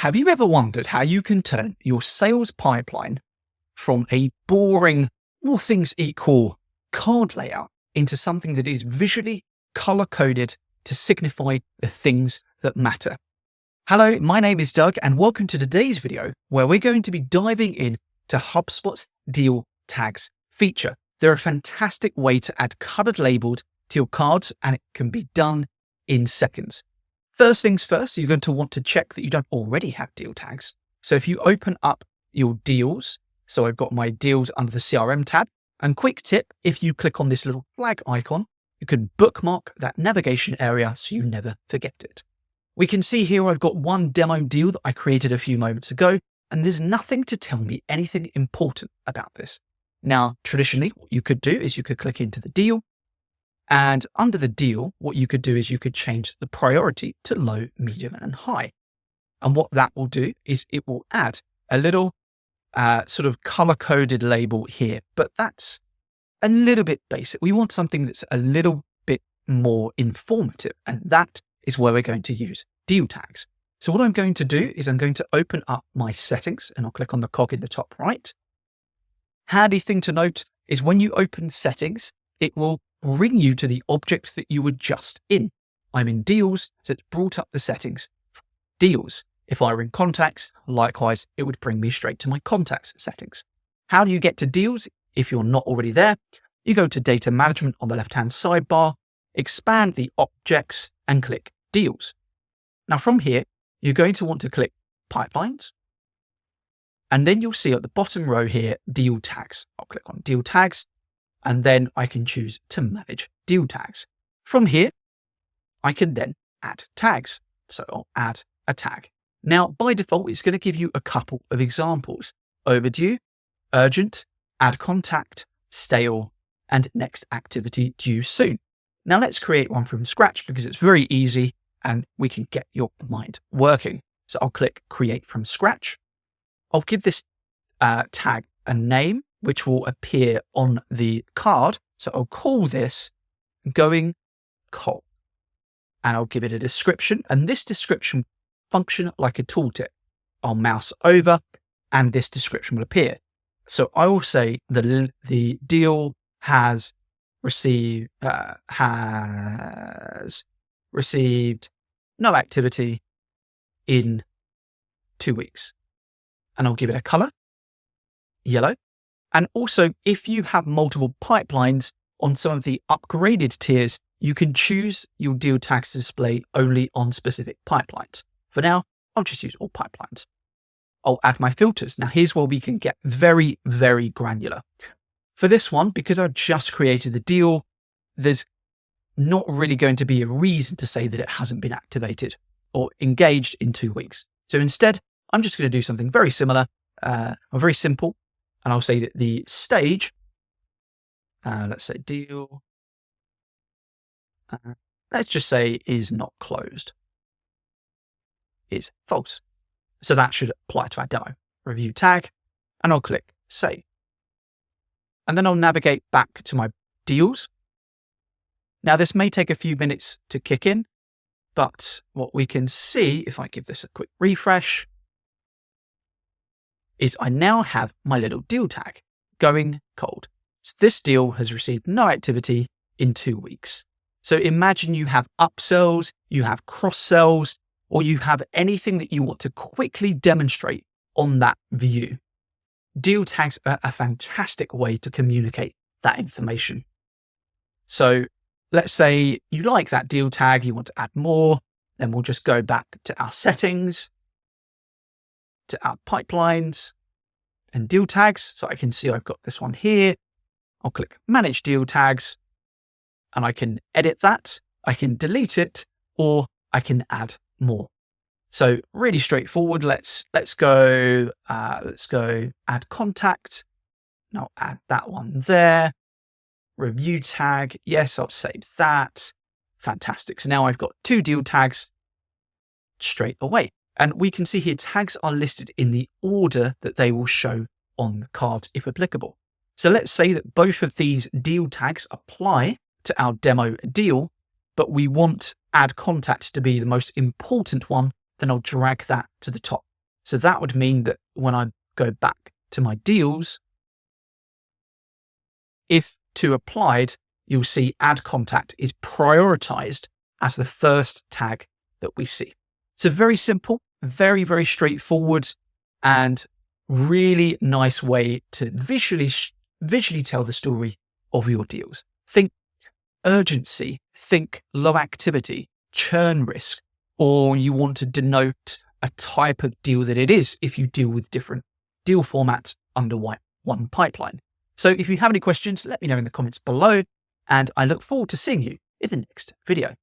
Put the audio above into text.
Have you ever wondered how you can turn your sales pipeline from a boring, all things equal card layout into something that is visually color coded to signify the things that matter? Hello, my name is Doug, and welcome to today's video where we're going to be diving in to HubSpot's deal tags feature. They're a fantastic way to add colored labels to your cards, and it can be done in seconds. First things first, you're going to want to check that you don't already have deal tags. So if you open up your deals, so I've got my deals under the CRM tab, and quick tip, if you click on this little flag icon, you can bookmark that navigation area so you never forget it. We can see here I've got one demo deal that I created a few moments ago, and there's nothing to tell me anything important about this. Now, traditionally, what you could do is you could click into the deal, and under the deal, what you could do is you could change the priority to low, medium, and high. And what that will do is it will add a little sort of color-coded label here, but that's a little bit basic. We want something that's a little bit more informative, and that is where we're going to use deal tags. So what I'm going to do is I'm going to open up my settings, and I'll click on the cog in the top right. Handy thing to note is when you open settings, it will bring you to the object that you were just in. I'm in deals, so it's brought up the settings. Deals. If I were in contacts, likewise, it would bring me straight to my contacts settings. How do you get to deals if you're not already there? You go to data management on the left-hand sidebar, expand the objects and click deals. Now from here, you're going to want to click pipelines. And then you'll see at the bottom row here, deal tags. I'll click on deal tags. And then I can choose to manage deal tags. From here, I can then add tags. So I'll add a tag. Now, by default, it's going to give you a couple of examples: overdue, urgent, add contact, stale, and next activity due soon. Now let's create one from scratch because it's very easy and we can get your mind working. So I'll click create from scratch. I'll give this tag a name, which will appear on the card. So I'll call this going cold, and I'll give it a description, and this description function like a tooltip. I'll mouse over and this description will appear. So I will say the deal has received no activity in 2 weeks, and I'll give it a color, yellow. And also, if you have multiple pipelines on some of the upgraded tiers, you can choose your deal tags to display only on specific pipelines. For now, I'll just use all pipelines. I'll add my filters. Now, here's where we can get very, very granular. For this one, because I just created the deal, there's not really going to be a reason to say that it hasn't been activated or engaged in 2 weeks. So instead, I'm just going to do something very similar, or very simple. And I'll say that the stage, let's say deal, let's just say is not closed, is false. So that should apply to our demo. Review tag, and I'll click save. And then I'll navigate back to my deals. Now this may take a few minutes to kick in, but what we can see, if I give this a quick refresh, is I now have my little deal tag, going cold. So this deal has received no activity in 2 weeks. So imagine you have upsells, you have cross-sells, or you have anything that you want to quickly demonstrate on that view. Deal tags are a fantastic way to communicate that information. So let's say you like that deal tag, you want to add more, then we'll just go back to our settings, to our pipelines and deal tags. So I can see I've got this one here. I'll click manage deal tags and I can edit that. I can delete it, or I can add more. So really straightforward. Let's go add contact. And I'll add that one there. Review tag. Yes, I'll save that. Fantastic. So now I've got 2 deal tags straight away. And we can see here tags are listed in the order that they will show on the cards if applicable. So let's say that both of these deal tags apply to our demo deal, but we want add contact to be the most important one, then I'll drag that to the top So that would mean that when I go back to my deals, if to applied, you'll see add contact is prioritized as the first tag that we see. It's a very simple, very, very straightforward and really nice way to visually tell the story of your deals. Think urgency, think low activity, churn risk, or you want to denote a type of deal that it is if you deal with different deal formats under one pipeline. So if you have any questions, let me know in the comments below, and I look forward to seeing you in the next video.